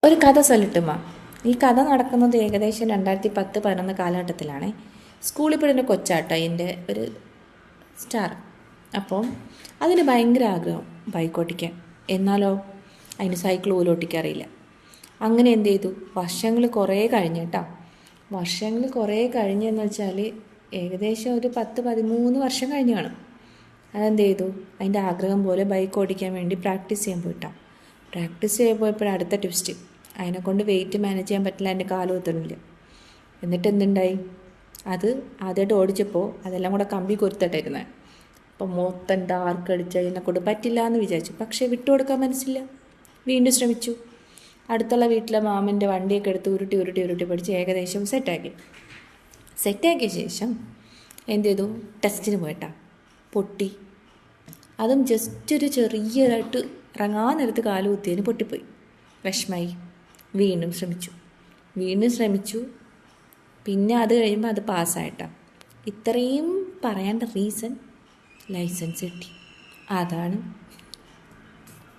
ഒരു കഥ ചൊല്ലട്ടുമ്മ. ഈ കഥ നടക്കുന്നത് ഏകദേശം 2010-11 കാലഘട്ടത്തിലാണ്. സ്കൂളിൽ പോയിട്ട് കൊച്ചാട്ടോ അതിൻ്റെ ഒരു സ്റ്റാർ. അപ്പം അതിന് ഭയങ്കര ആഗ്രഹം ബൈക്ക് ഓട്ടിക്കാൻ. എന്നാലോ അതിന് സൈക്കിൾ പോലും ഓട്ടിക്കാറില്ല. അങ്ങനെ എന്ത് ചെയ്തു, വർഷങ്ങൾ കുറേ കഴിഞ്ഞ് കേട്ടോ. വർഷങ്ങൾ കുറേ കഴിഞ്ഞെന്ന് വെച്ചാൽ ഏകദേശം ഒരു 10-13 വർഷം കഴിഞ്ഞ് കാണും. അതെന്ത് ചെയ്തു, അതിൻ്റെ ആഗ്രഹം പോലെ ബൈക്ക് ഓടിക്കാൻ വേണ്ടി പ്രാക്ടീസ് ചെയ്യാൻ പോയിട്ടാണ്. പ്രാക്ടീസ് ചെയ്യാൻ പോയപ്പോഴാണ് അടുത്ത ട്വിസ്റ്റ്. അതിനെക്കൊണ്ട് വെയിറ്റ് മാനേജ് ചെയ്യാൻ പറ്റില്ല, എൻ്റെ കാലും എത്തുന്നില്ല. എന്നിട്ട് എന്തുണ്ടായി, അത് ആദ്യമായിട്ട് ഓടിച്ചപ്പോൾ അതെല്ലാം കൂടെ കമ്പി കൊരുത്തട്ടായിരുന്നത്. അപ്പം മൊത്തം ഡാർക്ക് അടിച്ച് അതിനെക്കൊണ്ട് പറ്റില്ല എന്ന് വിചാരിച്ചു. പക്ഷേ വിട്ടുകൊടുക്കാൻ മനസ്സില്ല. വീണ്ടും ശ്രമിച്ചു. അടുത്തുള്ള വീട്ടിലെ മാമൻ്റെ വണ്ടിയൊക്കെ എടുത്ത് ഉരുട്ടി ഉരുട്ടി ഉരുട്ടി പഠിച്ച് ഏകദേശം സെറ്റാക്കിയ ശേഷം എന്ത് ചെയ്തു, ടെസ്റ്റിന് പോയിട്ടാ പൊട്ടി. അതും ജസ്റ്റ് ഒരു ചെറിയതായിട്ട് ഇറങ്ങാൻ നേരത്ത് കാല് കുത്തിയതിന് പൊട്ടിപ്പോയി. വിഷമായി. വീണ്ടും ശ്രമിച്ചു. പിന്നെ അത് കഴിയുമ്പോൾ അത് പാസ്സായിട്ടാണ്. ഇത്രയും പറയേണ്ട റീസൺ ലൈസൻസ് കിട്ടി. അതാണ്